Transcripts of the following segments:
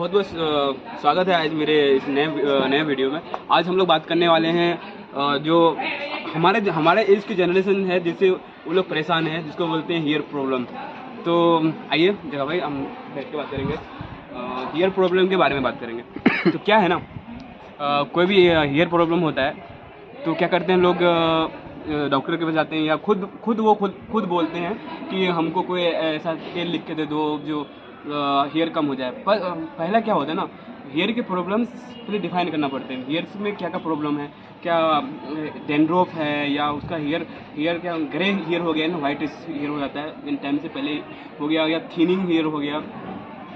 बहुत बहुत स्वागत है आज मेरे इस नए वीडियो में। आज हम लोग बात करने वाले हैं जो हमारे एज की जनरेशन है जिससे वो लोग परेशान हैं, जिसको बोलते हैं हेयर प्रॉब्लम। तो आइए जगह भाई हम बैठ के बात करेंगे, हेयर प्रॉब्लम के बारे में बात करेंगे। तो क्या है ना, कोई भी हेयर प्रॉब्लम होता है तो क्या करते हैं लोग, डॉक्टर के पास जाते हैं या खुद बोलते हैं कि हमको कोई ऐसा तेल लिख के दे दो जो हेयर कम हो जाए। पर पहला क्या होता है ना, हेयर के प्रॉब्लम्स पहले डिफाइन करना पड़ते हैं। हेयर्स में क्या क्या प्रॉब्लम है, क्या डेंड्रफ है या उसका हेयर क्या ग्रे हेयर हो गया ना, वाइट हेयर हो जाता है इन टाइम से पहले हो गया, या थिनिंग हेयर हो गया।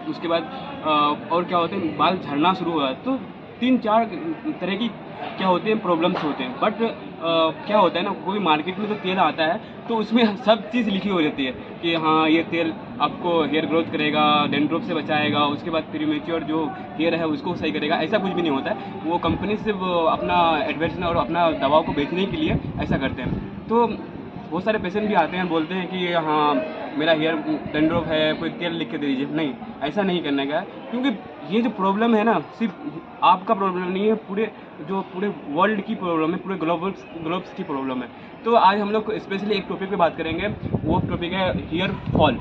उसके बाद और क्या होते हैं, बाल झड़ना शुरू हो जाता है। तो 3-4 तरह की क्या होते हैं प्रॉब्लम्स होते हैं। बट क्या होता है ना, कोई मार्केट में जो तेल आता है तो उसमें सब चीज़ लिखी हो जाती है कि हाँ ये तेल आपको हेयर ग्रोथ करेगा, डेंड्रफ से बचाएगा, उसके बाद प्रीमेच्योर जो हेयर है उसको सही करेगा। ऐसा कुछ भी नहीं होता है। वो कंपनी सिर्फ अपना एडवर्टाइजमेंट और अपना दवाओं को बेचने के लिए ऐसा करते हैं। तो बहुत सारे पेशेंट भी आते हैं, बोलते हैं कि हाँ मेरा हेयर डेंड्रफ है, कोई तेल लिख के दे दीजिए। नहीं, ऐसा नहीं करने का है, क्योंकि ये जो प्रॉब्लम है ना सिर्फ आपका प्रॉब्लम नहीं है, पूरे वर्ल्ड की प्रॉब्लम है, पूरे ग्लोब्स की प्रॉब्लम है। तो आज हम लोग स्पेशली एक टॉपिक पे बात करेंगे, वो टॉपिक है हेयर फॉल,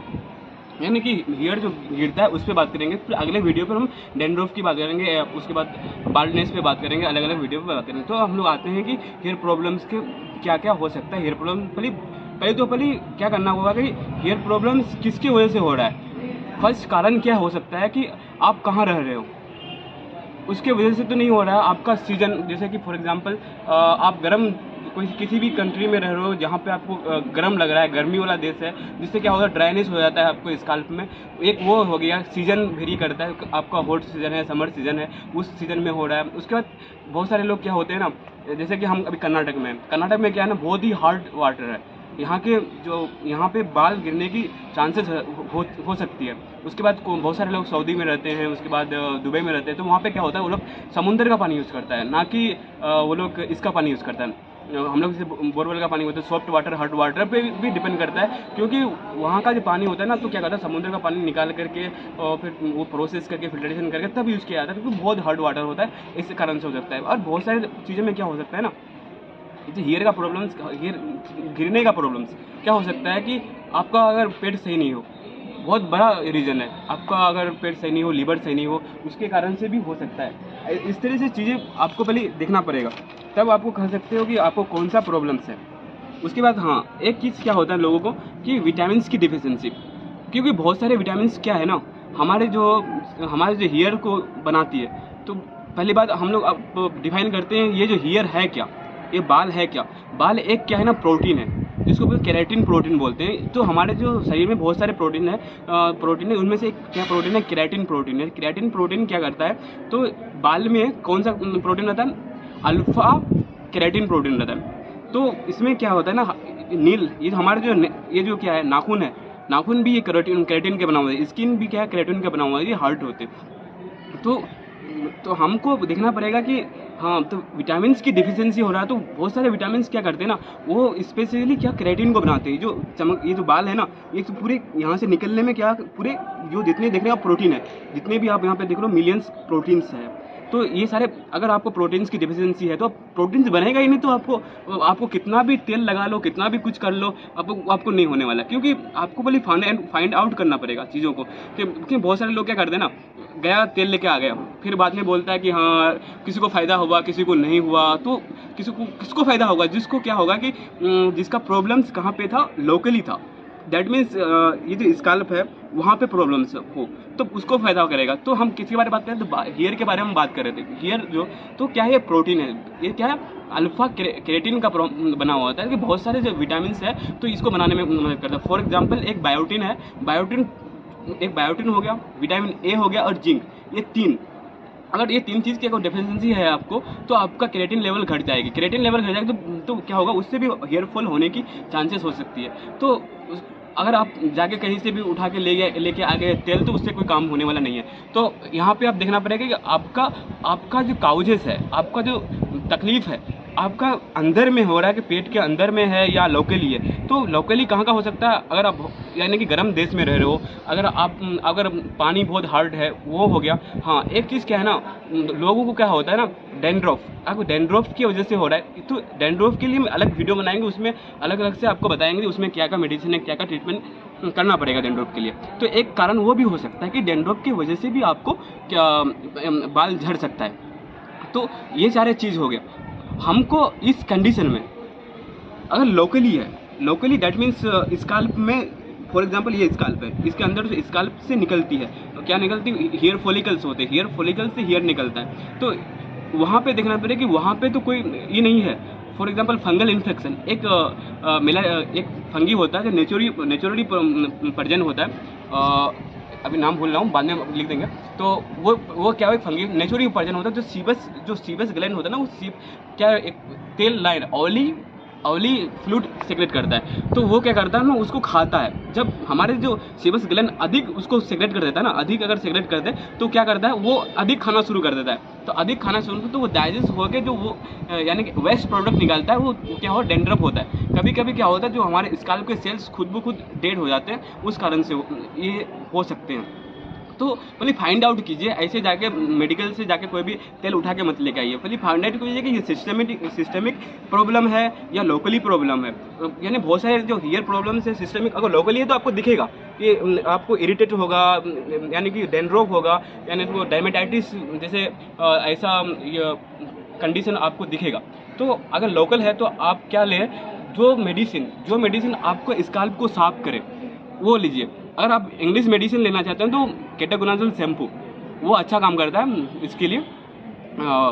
यानी कि हेयर जो गिरता है उस पर बात करेंगे। फिर अगले वीडियो पर हम डेंड्रफ की बात करेंगे, उसके बाद बाल्डनेस पे बात करेंगे, अलग अलग वीडियो पे बात करेंगे। तो हम लोग आते हैं कि हेयर प्रॉब्लम्स के क्या क्या हो सकता है। हेयर प्रॉब्लम पहले क्या करना होगा कि हेयर प्रॉब्लम्स किसकी वजह से हो रहा है। फर्स्ट कारण क्या हो सकता है कि आप कहाँ रह रहे हो, उसके वजह से तो नहीं हो रहा है। आपका सीजन, जैसे कि फॉर एग्जांपल आप किसी भी कंट्री में रह रहे हो जहाँ पे आपको गर्म लग रहा है, गर्मी वाला देश है, जिससे क्या होगा ड्राइनेस हो जाता है आपको स्काल्प में। एक वो हो गया, सीजन वेरी करता है, आपका हॉट सीजन है, समर सीजन है, उस सीजन में हो रहा है। उसके बाद बहुत सारे लोग क्या होते हैं ना, जैसे कि हम अभी कर्नाटक में क्या है ना, बहुत ही हार्ड वाटर है यहाँ पे बाल गिरने की चांसेस हो सकती है। उसके बाद बहुत सारे लोग सऊदी में रहते हैं, उसके बाद दुबई में रहते हैं। तो वहाँ पे क्या होता है, वो लोग समुद्र का पानी यूज़ करता है, ना कि वो लोग इसका पानी यूज़ करता है। हम लोग जैसे बोरवेल का पानी होता है, सॉफ्ट वाटर हार्ड वाटर पे भी डिपेंड करता है, क्योंकि वहाँ का जो पानी होता है ना, तो क्या करता है समुद्र का पानी निकाल करके और फिर वो प्रोसेस करके फिल्ट्रेशन करके तब यूज़ किया जाता है, क्योंकि बहुत हार्ड वाटर होता है, इस कारण से हो सकता है। और बहुत सारी चीज़ों में क्या हो सकता है ना, हेयर का प्रॉब्लम्स, हेयर गिरने का प्रॉब्लम्स क्या हो सकता है कि आपका अगर पेट सही नहीं हो, बहुत बड़ा रीज़न है। आपका अगर पेट सही नहीं हो, लीवर सही नहीं हो, उसके कारण से भी हो सकता है। इस तरह से चीज़ें आपको पहले देखना पड़ेगा, तब आपको कह सकते हो कि आपको कौन सा प्रॉब्लम्स है। उसके बाद हाँ, एक चीज़ क्या होता है लोगों को कि विटामिन्स की डिफिशेंसी, क्योंकि बहुत सारे विटामिन्स क्या है ना, हमारे जो हेयर को बनाती है। तो पहली बात हम लोग अब डिफाइन करते हैं, ये जो हेयर है क्या, ये बाल है क्या। बाल एक क्या है ना, प्रोटीन है, जिसको केराटिन प्रोटीन बोलते हैं। तो हमारे जो शरीर में बहुत सारे प्रोटीन है, उनमें से एक क्या प्रोटीन है, केराटिन प्रोटीन है। केराटिन प्रोटीन क्या करता है, तो बाल में कौन सा प्रोटीन रहता है, अल्फा केराटिन प्रोटीन रहता है। तो इसमें क्या होता है ना, ये हमारे ये जो क्या है, नाखून भी ये केराटिन के बना हुआ है, स्किन भी क्या है, केराटिन का बना हुआ है, ये हार्ड होते हैं। तो हमको देखना पड़ेगा कि हाँ, तो विटामिन्स की डिफिशिएंसी हो रहा है। तो बहुत सारे विटामिन्स क्या करते हैं ना, वो स्पेशली क्या केराटिन को बनाते हैं। ये जो बाल है ना, ये तो पूरे यहाँ से निकलने में क्या, पूरे जो जितने देख रहे हैं आप प्रोटीन है, जितने भी आप यहाँ पे देख रहे हो मिलियंस प्रोटीन्स है। तो ये सारे, अगर आपको प्रोटीन्स की डिफिशिएंसी है तो प्रोटीन्स बनेगा ही नहीं। तो आपको कितना भी तेल लगा लो, कितना भी कुछ कर लो, आपको नहीं होने वाला, क्योंकि आपको पहले फाइंड आउट करना पड़ेगा चीज़ों को। क्योंकि बहुत सारे लोग क्या करते हैं ना, गया तेल लेके आ गया, फिर बाद में बोलता है कि हाँ किसी को फ़ायदा हुआ, किसी को नहीं हुआ। तो किसको फ़ायदा होगा, जिसको क्या होगा कि जिसका प्रॉब्लम्स कहाँ पे था, लोकली था। दैट मीन्स ये जो स्काल्प है वहाँ पे प्रॉब्लम्स हो, तो उसको फ़ायदा करेगा। तो हम किसी के बारे में बात करें तो हेयर के बारे में बात कर रहे थे। हेयर तो क्या है, ये प्रोटीन है, ये क्या है, अल्फा केराटिन का बना हुआ होता है कि बहुत सारे जो विटामिन्स है तो इसको बनाने में मदद करता है। फॉर एग्जाम्पल एक बायोटिन है, बायोटिन हो गया, विटामिन ए हो गया और जिंक, ये तीन, अगर ये तीन चीज़ की अगर डेफिशिएंसी है आपको, तो आपका केराटिन लेवल घट जाएगी। केराटिन लेवल घट जाएगी तो क्या होगा, उससे भी हेयर फॉल होने की चांसेस हो सकती है। तो अगर आप जाके कहीं से भी उठा के लेके आ गए तेल, तो उससे कोई काम होने वाला नहीं है। तो यहाँ पे आप देखना पड़ेगा कि आपका जो काउजेस है, आपका जो तकलीफ है, आपका अंदर में हो रहा है कि पेट के अंदर में है या लोकली है। तो लोकली कहाँ का हो सकता है, अगर आप यानी कि गर्म देश में रह रहे हो, अगर पानी बहुत हार्ड है वो हो गया। हाँ, एक चीज़ क्या है ना, लोगों को क्या होता है ना, डैंड्रफ, आपको डैंड्रफ की वजह से हो रहा है। तो डैंड्रफ के लिए हम अलग वीडियो बनाएंगे, उसमें अलग अलग से आपको बताएंगे उसमें क्या क्या मेडिसिन है, क्या क्या ट्रीटमेंट करना पड़ेगा डैंड्रफ के लिए। तो एक कारण वो भी हो सकता है कि डैंड्रफ की वजह से भी आपको क्या बाल झड़ सकता है। तो ये सारे चीज़ हो गया। हमको इस कंडीशन में अगर लोकली है, लोकली दैट मीन्स स्काल्प में, फॉर एग्जांपल ये स्काल्प है, इसके अंदर से स्काल्प से निकलती है, तो क्या निकलती है, हेयर फॉलिकल्स होते हैं, हेयर फॉलिकल से हेयर निकलता है। तो वहाँ पे देखना पड़ेगा कि वहाँ पे तो कोई ये नहीं है। फॉर एग्जांपल फंगल इन्फेक्शन, एक फंगी होता है जो नेचुरली प्रजेंट होता है, अभी नाम भूल रहा हूँ, बाद में लिख देंगे। तो वो क्या है, फंगी नेचुरली प्रजेंट होता है, जो सीबस ग्लैंड होता है ना, वो क्या है, एक तेल लाइन ऑयली फ्लूइड सेक्रेट करता है। तो वो क्या करता है ना, उसको खाता है। जब हमारे जो सीबस ग्लैंड अधिक उसको सेक्रेट कर देता है ना, अधिक अगर सेक्रेट कर दे तो क्या करता है, वो अधिक खाना शुरू कर देता है। तो अधिक खाना शुरू तो वो डाइजेस्ट होकर जो वो यानी कि वेस्ट प्रोडक्ट निकालता है, वो क्या हो, डैंड्रफ होता है। कभी कभी क्या होता है, जो हमारे स्काल्प के सेल्स खुद ब खुद डेड हो जाते हैं, उस कारण से ये हो सकते हैं। तो पहले फाइंड आउट कीजिए, ऐसे जाके मेडिकल से जाके कोई भी तेल उठा के मत लेके आइए। पहले फाइंड आउट कीजिए कि ये सिस्टमिक प्रॉब्लम है या लोकली प्रॉब्लम है। यानी बहुत सारे जो हेयर प्रॉब्लम्स है सिस्टमिक, अगर लोकली है तो आपको दिखेगा कि आपको इरिटेट होगा, यानी कि डैंड्रफ होगा, यानी वो डर्मेटाइटिस जैसे ऐसा कंडीशन आपको दिखेगा। तो अगर लोकल है तो आप क्या लें, जो मेडिसिन आपको स्काल्प को साफ करे वो लीजिए। अगर आप इंग्लिश मेडिसिन लेना चाहते हैं तो केटागोनाजोल शैम्पू वो अच्छा काम करता है इसके लिए,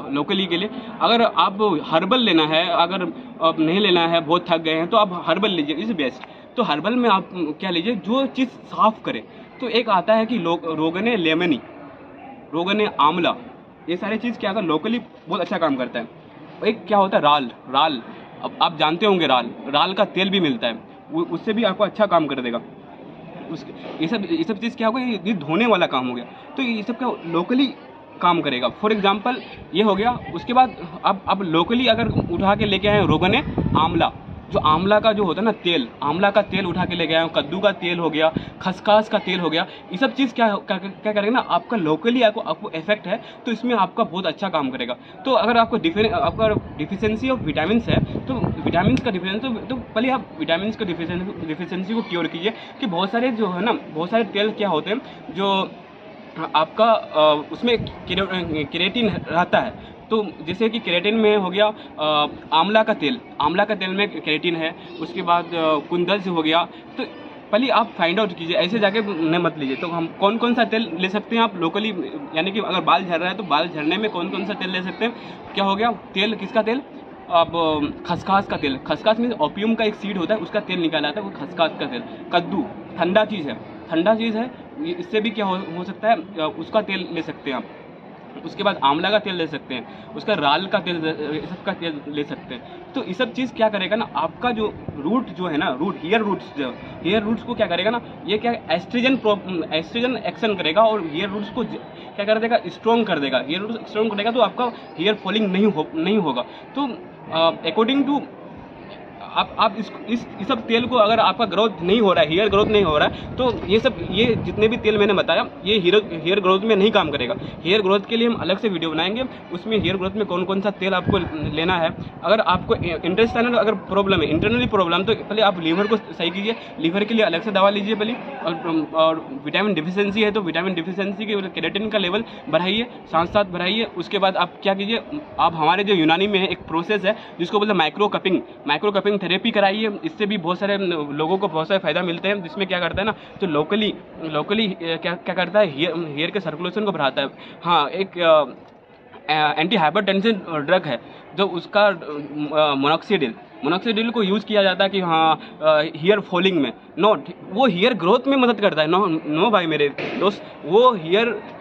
लोकली के लिए। अगर आप हर्बल लेना है, अगर आप नहीं लेना है, बहुत थक गए हैं, तो आप हर्बल लीजिए, इज बेस्ट। तो हर्बल में आप क्या लीजिए, जो चीज़ साफ करे। तो एक आता है कि रोगने लेमनी, रोगने आंवला, ये सारी चीज़ क्या अगर लोकली बहुत अच्छा काम करता है। एक क्या होता है, राल, अब आप जानते होंगे राल का तेल भी मिलता है, उससे भी आपको अच्छा काम कर देगा। ये सब चीज़ क्या होगा, ये धोने वाला काम हो गया। तो ये सब क्या लोकली काम करेगा। फॉर एग्जांपल ये हो गया। उसके बाद अब लोकली अगर उठा के लेके आए रोगने आंवला, जो आंवला का जो होता है ना तेल, आंवला का तेल उठा के लेके आए, कद्दू का तेल हो गया, खसखस का तेल हो गया, ये सब चीज़ क्या करेगा ना, आपका लोकली आपको इफेक्ट है तो इसमें आपका बहुत अच्छा काम करेगा। तो अगर आपको डिफिशियंसी ऑफ विटामिन है तो विटामिन का डिफिशियंसी, तो पहले आप विटामिन का डिफिशियंसी को क्योर कीजिए। कि बहुत सारे जो है ना, बहुत सारे तेल क्या होते हैं जो आपका उसमें केराटिन रहता है। तो जैसे कि केराटिन में हो गया आंवला का तेल में केराटिन है। उसके बाद कुंदल से हो गया। तो पहले आप फाइंड आउट कीजिए, ऐसे जाके न मत लीजिए। तो हम कौन कौन सा तेल ले सकते हैं आप लोकली, यानी कि अगर बाल झड़ रहा है तो बाल झड़ने में कौन कौन सा तेल ले सकते हैं। क्या हो गया, तेल किसका तेल, अब खसखस का तेल, खसखस में ओपियम का एक सीड होता है, उसका तेल निकाला जाता है, वो खसखस का तेल। कद्दू ठंडा चीज़ है, इससे भी क्या हो सकता है, उसका तेल ले सकते हैं आप। उसके बाद आंवला का तेल ले सकते हैं, उसका राल का तेल, ये सब का तेल ले सकते हैं। तो ये सब चीज़ क्या करेगा ना, आपका जो रूट जो है ना, हेयर रूट्स को क्या करेगा ना, ये क्या एस्ट्रोजन एक्शन करेगा और हेयर रूट्स को क्या कर देगा, स्ट्रॉन्ग कर देगा। हेयर रूट्स स्ट्रॉन्ग करेगा तो आपका हेयर फॉलिंग नहीं होगा। तो अकॉर्डिंग टू आप इस सब तेल को, अगर आपका ग्रोथ नहीं हो रहा है, हेयर ग्रोथ नहीं हो रहा है, तो ये जितने भी तेल मैंने बताया ये हेयर ग्रोथ में नहीं काम करेगा। हेयर ग्रोथ के लिए हम अलग से वीडियो बनाएंगे, उसमें हेयर ग्रोथ में कौन कौन सा तेल आपको लेना है। अगर आपको इंटेस्टाइनल अगर प्रॉब्लम है, इंटरनली प्रॉब्लम, तो पहले आप लीवर को सही कीजिए। लीवर के लिए अलग से दवा लीजिए पहले। और विटामिन डिफिशियंसी है तो विटामिन डिफिशियंसी के केराटिन का लेवल बढ़ाइए, साथ बढ़ाइए। उसके बाद आप क्या कीजिए, आप हमारे जो यूनानी में एक प्रोसेस है जिसको बोलते हैं माइक्रो कपिंग थेरेपी कराइए। इससे भी बहुत सारे लोगों को बहुत सारे फायदा मिलते हैं। जिसमें क्या करता है ना, तो लोकली क्या करता है, हेयर के सर्कुलेशन को बढ़ाता है। हाँ, एक एंटी हाइपरटेंसिव ड्रग है जो उसका मोनोक्सिडिल को यूज़ किया जाता है कि हाँ हेयर फॉलिंग में, नॉट वो हेयर ग्रोथ में मदद करता है। नो भाई मेरे दोस्त, वो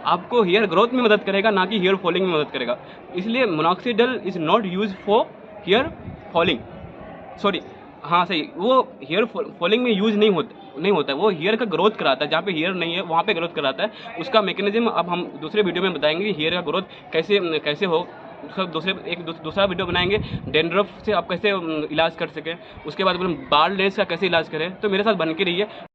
आपको हेयर ग्रोथ में मदद करेगा, ना कि हेयर फॉलिंग में मदद करेगा। इसलिए minoxidil is not use for hair falling, sorry, हाँ सही, वो हेयर फॉलिंग में यूज़ नहीं होता है। वो हेयर का ग्रोथ कराता है, जहाँ पे हेयर नहीं है वहाँ पे ग्रोथ कराता है। उसका मैकेनिज्म अब हम दूसरे वीडियो में बताएंगे, हेयर का ग्रोथ कैसे हो। दूसरा वीडियो बनाएंगे डैंड्रफ से आप कैसे इलाज कर सकें, उसके बाद बाल डेज का कैसे इलाज करें। तो मेरे साथ बन के रहिए।